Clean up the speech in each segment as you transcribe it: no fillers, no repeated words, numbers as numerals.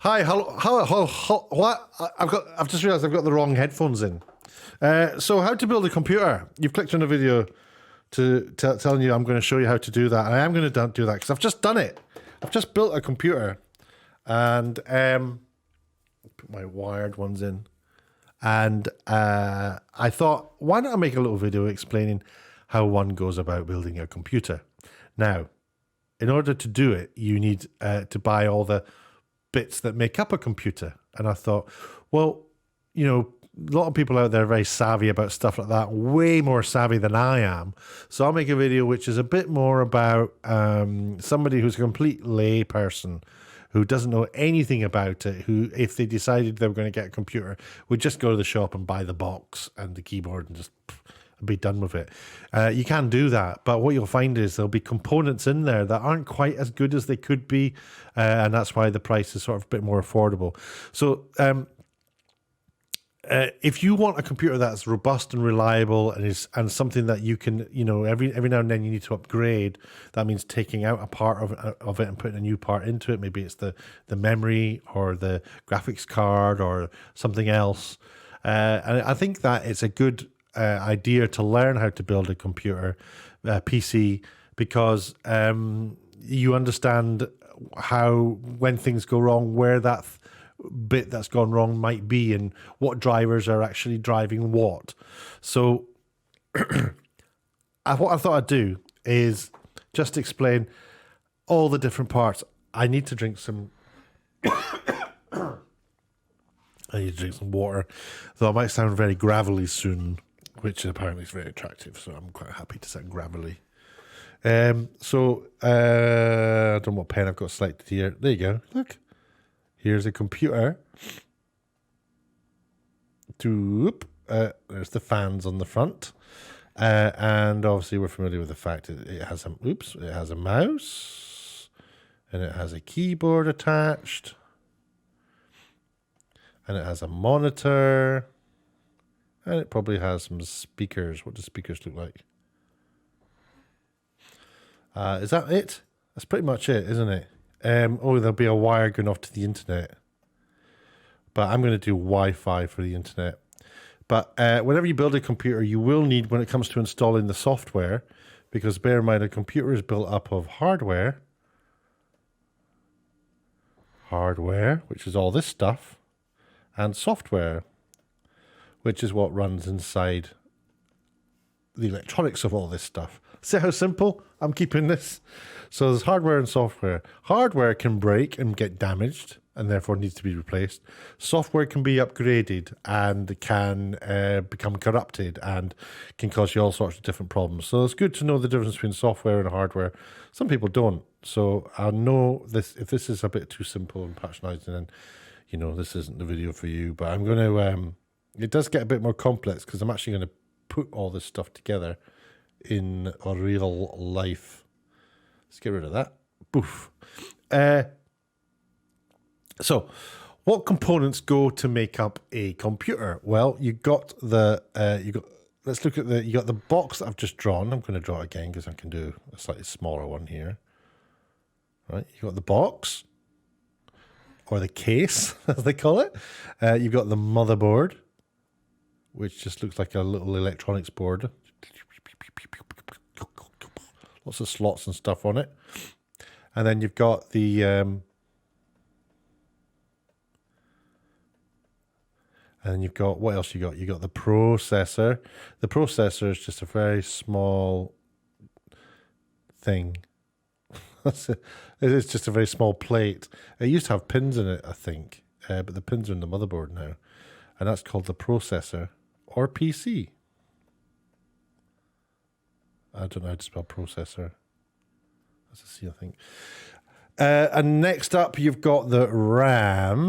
Hi, what? I've just realised I've got the wrong headphones in. So how to build a computer? You've clicked on a video to telling you I'm going to show you how to do that. And I am going to do that because I've just done it. I've just built a computer, and put my wired ones in, and I thought, why not make a little video explaining how one goes about building a computer? Now, in order to do it, you need to buy all the bits that make up a computer. And I thought, well, you know, a lot of people out there are very savvy about stuff like that, way more savvy than I am. So I'll make a video which is a bit more about somebody who's a complete lay person who doesn't know anything about it, who, if they decided they were going to get a computer, would just go to the shop and buy the box and the keyboard and just be done with it. You can do that, but what you'll find is there'll be components in there that aren't quite as good as they could be, and that's why the price is sort of a bit more affordable. So if you want a computer that's robust and reliable and something that you can, you know, every now and then you need to upgrade, that means taking out a part of it and putting a new part into it. Maybe it's the memory or the graphics card or something else. And I think that it's a good idea to learn how to build a computer, PC, because you understand how, when things go wrong, where that bit that's gone wrong might be and what drivers are actually driving what. So what I thought I'd do is just explain all the different parts. I need to drink some water, though I might sound very gravelly soon, which apparently is very attractive, so I'm quite happy to sound gravelly. I don't know what pen I've got selected here. There you go. Look. Here's a computer. There's the fans on the front. And obviously we're familiar with the fact that it has a mouse, and it has a keyboard attached, and it has a monitor, and it probably has some speakers. What do speakers look like? Is that it? That's pretty much it, isn't it? There'll be a wire going off to the internet. But I'm going to do Wi-Fi for the internet. But whenever you build a computer, you will need, when it comes to installing the software, because bear in mind, a computer is built up of hardware, which is all this stuff, and software, which is what runs inside the electronics of all this stuff. See how simple I'm keeping this? So there's hardware and software. Hardware can break and get damaged and therefore needs to be replaced. Software can be upgraded and can become corrupted and can cause you all sorts of different problems. So it's good to know the difference between software and hardware. Some people don't. So I know this, if this is a bit too simple and patronizing, then, you know, this isn't the video for you. But I'm going to, it does get a bit more complex because I'm actually going to put all this stuff together in a real life. Let's get rid of that. Boof. So, what components go to make up a computer? Well, you got the let's look at you got the box that I've just drawn. I'm going to draw it again because I can do a slightly smaller one here. Right, you got the box, or the case, as they call it. You've got the motherboard, which just looks like a little electronics board. Lots of slots and stuff on it. And then you've got the and then you've got, what else you got? You got the processor. The processor is just a very small thing. It is just a very small plate. It used to have pins in it, I think, but the pins are in the motherboard now. And that's called the processor, or PC. I don't know how to spell processor. That's a C, I think. And next up, you've got the RAM.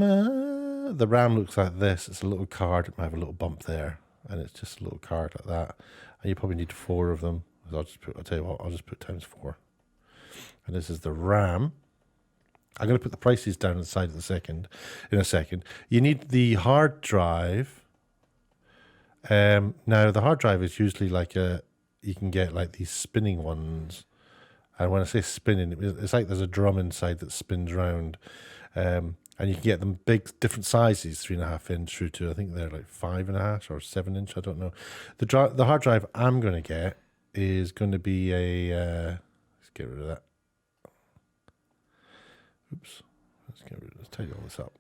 The RAM looks like this. It's a little card. It might have a little bump there. And it's just a little card like that. And you probably need 4 of them. I'll tell you what, I'll just put times 4. And this is the RAM. I'm going to put the prices down on the side in a second. You need the hard drive. Now, the hard drive is usually like you can get like these spinning ones. And when I say spinning, it's like there's a drum inside that spins round. And And you can get them big, different sizes, 3.5 inch through to, I think they're like 5.5 or 7 inch. I don't know. The hard drive I'm going to get is going to be a, let's get rid of that. Oops. Let's tidy all this up.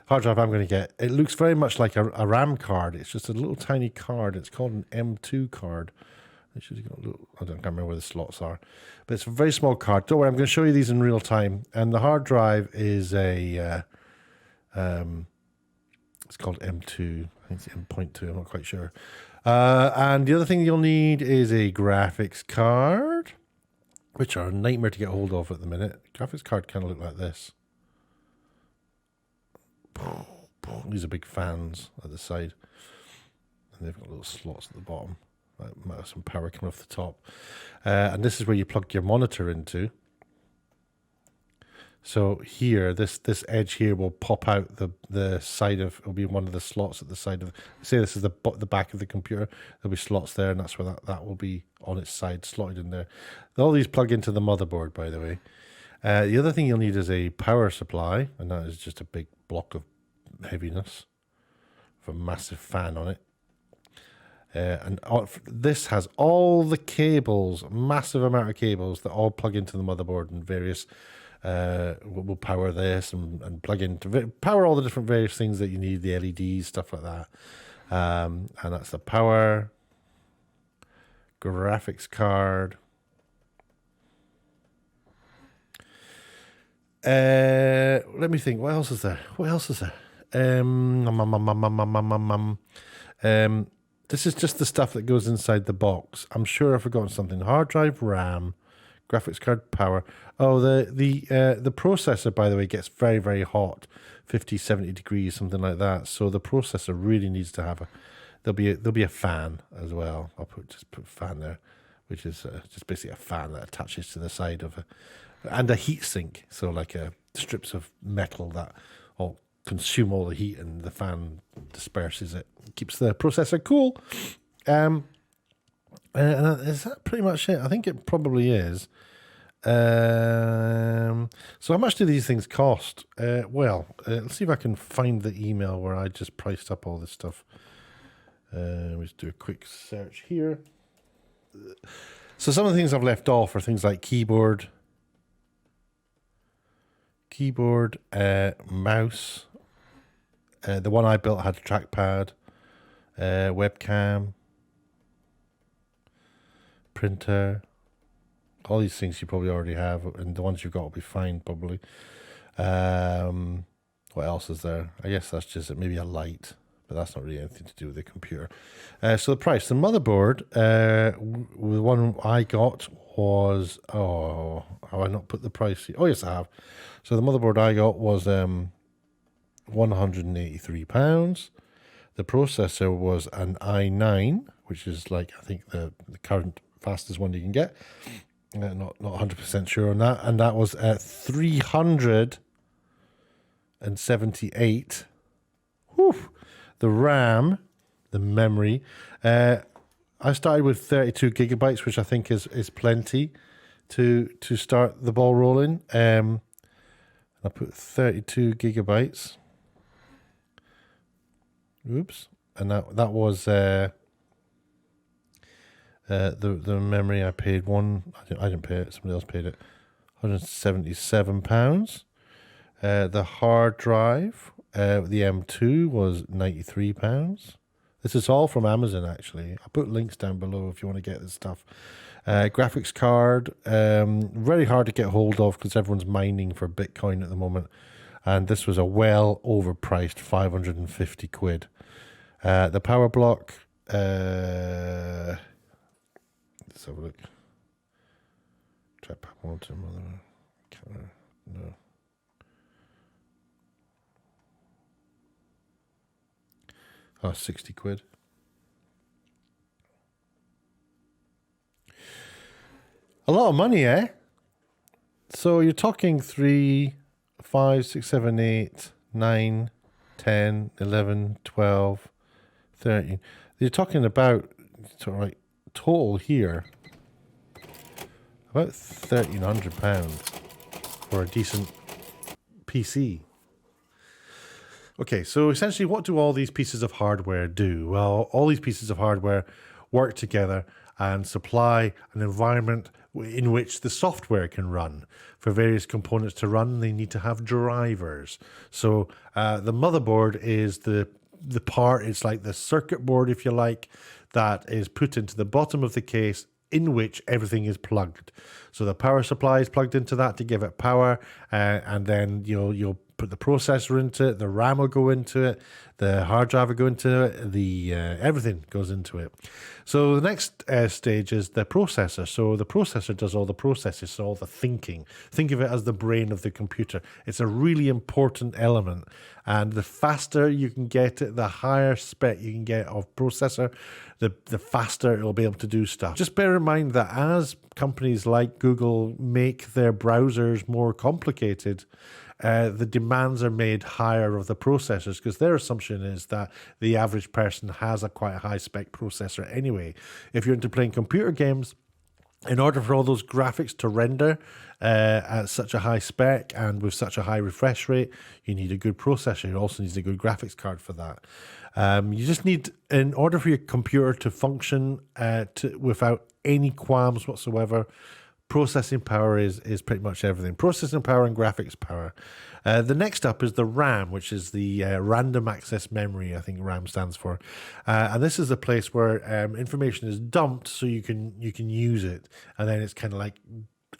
Hard drive I'm going to get, it looks very much like a RAM card. It's just a little tiny card. It's called an M2 card. It should have got a little, I can't remember where the slots are. But it's a very small card. Don't worry, I'm going to show you these in real time. And the hard drive is a, it's called M2. I think it's M.2, I'm not quite sure. And the other thing you'll need is a graphics card, which are a nightmare to get hold of at the minute. Graphics card kind of look like this. These are big fans at the side, and they've got little slots at the bottom. Might have some power coming off the top, and this is where you plug your monitor into. So here, this edge here will pop out the side of. It'll be one of the slots at the side of. Say this is the back of the computer. There'll be slots there, and that's where that will be on its side, slotted in there. All these plug into the motherboard, by the way. The other thing you'll need is a power supply, and that is just a big block of heaviness with a massive fan on it. And this has all the cables, massive amount of cables that all plug into the motherboard, and various will power this and plug into power all the different various things that you need, the LEDs, stuff like that. And that's the power, graphics card. Let me think. What else is there? This is just the stuff that goes inside the box. I'm sure I've forgotten something. Hard drive, RAM, graphics card, power. Oh, the processor, by the way, gets very, very hot, 50, 70 degrees, something like that. So the processor really needs to have there'll be a fan as well. I'll just put a fan there, which is just basically a fan that attaches to the side of and a heat sink. So like strips of metal that all consume all the heat, and the fan disperses it, keeps the processor cool. And is that pretty much it? I think it probably is. So how much do these things cost? Let's see if I can find the email where I just priced up all this stuff. Let's do a quick search here. So some of the things I've left off are things like keyboard, mouse. The one I built had a trackpad, webcam, printer. All these things you probably already have, and the ones you've got will be fine, probably. What else is there? I guess that's just maybe a light, but that's not really anything to do with the computer. So the price, the motherboard, the one I got was, have I not put the price here? Oh, yes, I have. So the motherboard I got was £183. The processor was an i9, which is like, I think the current fastest one you can get. Not 100% sure on that. And that was at 378. Whew. The RAM, the memory. I started with 32 gigabytes, which I think is plenty to start the ball rolling. I put 32 gigabytes. Oops. And that was the memory. I paid I didn't pay it, somebody else paid it, £177. The hard drive, the M2 was £93. This is all from Amazon, actually. I'll put links down below if you want to get this stuff. Graphics card, very hard to get hold of because everyone's mining for Bitcoin at the moment. And this was a well overpriced 550 quid. The power block, let's have a look. Trap monitor, camera, no. Oh, 60 quid. A lot of money, eh? So you're talking 3, 5, 6, 7, 8, 9, 10, 11, 12, 13. You're talking about, total here, About £1,300 for a decent PC. Okay, so essentially what do all these pieces of hardware do? Well, all these pieces of hardware work together and supply an environment in which the software can run. For various components to run, they need to have drivers. So the motherboard is the part, it's like the circuit board, if you like, that is put into the bottom of the case in which everything is plugged. So the power supply is plugged into that to give it power, and then you'll put the processor into it, the RAM will go into it, the hard drive will go into it, the everything goes into it. So the next stage is the processor. So the processor does all the processes, so all the thinking. Think of it as the brain of the computer. It's a really important element, and the faster you can get it, the higher spec you can get of processor, the faster it'll be able to do stuff. Just bear in mind that as companies like Google make their browsers more complicated, the demands are made higher of the processors, because their assumption is that the average person has a quite high spec processor anyway. If you're into playing computer games, in order for all those graphics to render at such a high spec and with such a high refresh rate, you need a good processor. You also need a good graphics card for that. You just need, in order for your computer to function without any qualms whatsoever, processing power is pretty much everything. Processing power and graphics power. The next up is the RAM, which is the random access memory, I think RAM stands for. And this is a place where information is dumped so you can use it. And then it's kind of like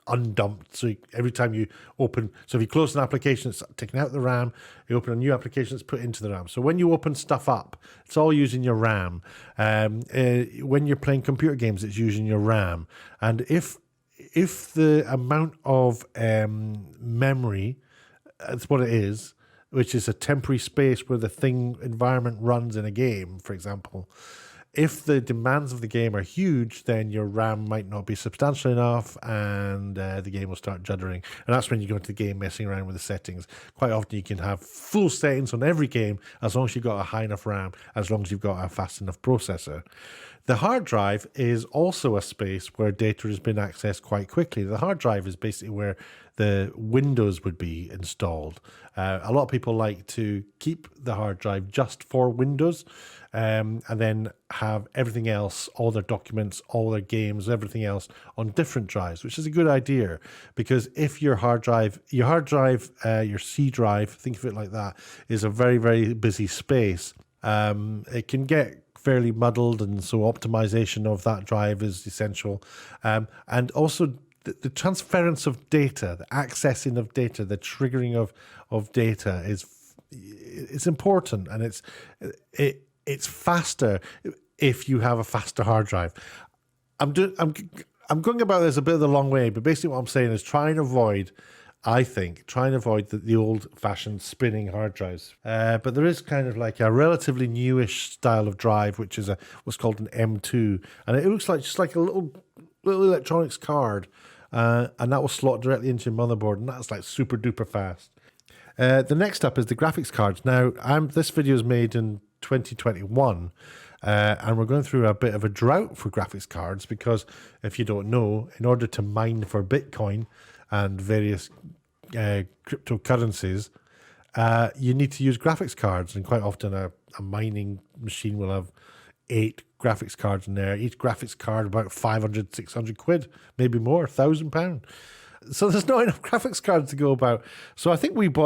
undumped. So every time you open, so if you close an application, it's taken out the RAM. You open a new application, it's put into the RAM. So when you open stuff up, it's all using your RAM. When you're playing computer games, it's using your RAM. And if the amount of memory, that's what it is, which is a temporary space where the environment runs in a game, for example, if the demands of the game are huge, then your RAM might not be substantial enough, and the game will start juddering. And that's when you go into the game messing around with the settings. Quite often you can have full settings on every game as long as you've got a high enough RAM, as long as you've got a fast enough processor. The hard drive is also a space where data has been accessed quite quickly. The hard drive is basically where the Windows would be installed. A lot of people like to keep the hard drive just for Windows, and then have everything else, all their documents, all their games, everything else on different drives, which is a good idea, because if your C drive, think of it like that, is a very, very busy space, it can get fairly muddled, and so optimization of that drive is essential. And also the transference of data, the accessing of data, the triggering of data it's important, and it's faster if you have a faster hard drive. I'm going about this a bit of the long way, but basically what I'm saying is try and avoid the old-fashioned spinning hard drives. But there is kind of like a relatively newish style of drive, which is what's called an M2, and it looks like just like a little electronics card, and that will slot directly into your motherboard, and that's like super duper fast. The next up is the graphics cards. Now, this video is made in 2021, and we're going through a bit of a drought for graphics cards, because if you don't know, in order to mine for Bitcoin and various cryptocurrencies, you need to use graphics cards, and quite often a mining machine will have 8 graphics cards in there. Each graphics card about 500, 600 quid, maybe more, £1,000. So there's not enough graphics cards to go about. So I think it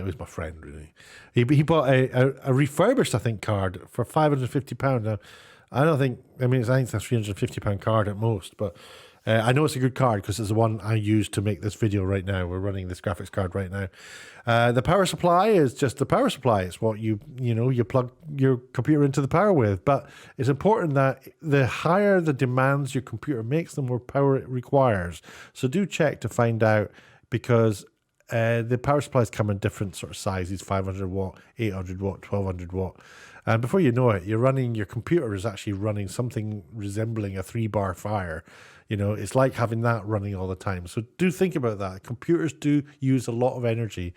was my friend, really. He bought a refurbished, I think, card for £550. Now, I think it's a £350 card at most, but I know it's a good card because it's the one I use to make this video right now. We're running this graphics card right now. The power supply is just the power supply. It's what you plug your computer into the power with. But it's important that the higher the demands your computer makes, the more power it requires. So do check to find out, because the power supplies come in different sort of sizes: 500 watt, 800 watt, 1200 watt. And before you know it, your computer is actually running something resembling a 3-bar fire. It's like having that running all the time. So do think about that. Computers do use a lot of energy.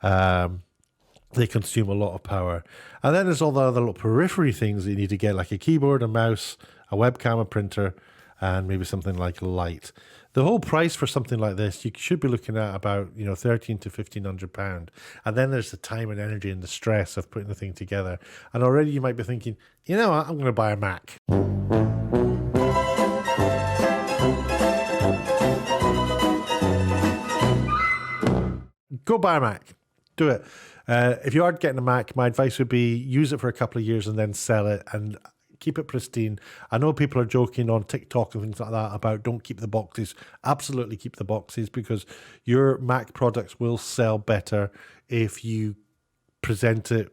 They consume a lot of power. And then there's all the other little periphery things that you need to get, like a keyboard, a mouse, a webcam, a printer, and maybe something like a light. The whole price for something like this, you should be looking at about, you know, £1,300 to £1,500. And then there's the time and energy and the stress of putting the thing together. And already you might be thinking, you know what, I'm going to buy a Mac. Go buy a Mac. Do it. If you are getting a Mac, my advice would be use it for a couple of years and then sell it and keep it pristine. I know people are joking on TikTok and things like that about don't keep the boxes. Absolutely keep the boxes, because your Mac products will sell better if you present it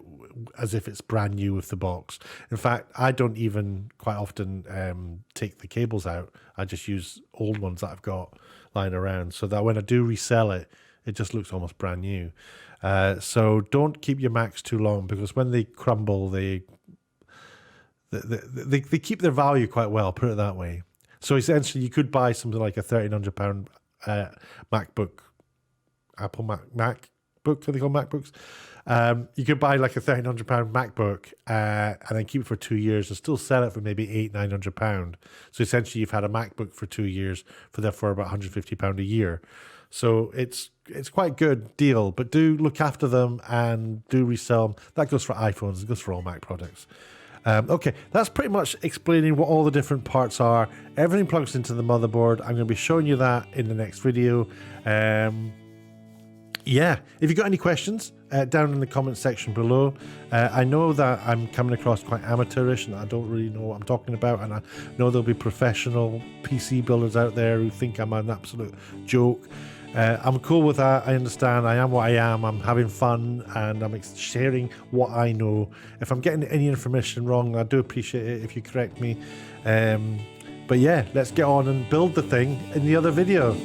as if it's brand new with the box. In fact, I don't even quite often take the cables out. I just use old ones that I've got lying around, so that when I do resell it, it just looks almost brand new. So don't keep your Macs too long, because when they crumble, they keep their value quite well, put it that way. So essentially, you could buy something like a £1,300 MacBook, Apple MacBook, are they called MacBooks? You could buy like a £1,300 MacBook and then keep it for 2 years and still sell it for maybe £800-900. So essentially, you've had a MacBook for 2 years for therefore about £150 a year. So it's quite a good deal, but do look after them and do resell them. That goes for iPhones, it goes for all Mac products. Okay, that's pretty much explaining what all the different parts are. Everything plugs into the motherboard. I'm going to be showing you that in the next video. Yeah, if you've got any questions, down in the comment section below. I know that I'm coming across quite amateurish and I don't really know what I'm talking about, and I know there'll be professional PC builders out there who think I'm an absolute joke. I'm cool with that. I understand. I am what I am. I'm having fun and I'm sharing what I know. If I'm getting any information wrong, I do appreciate it if you correct me. But yeah, let's get on and build the thing in the other video.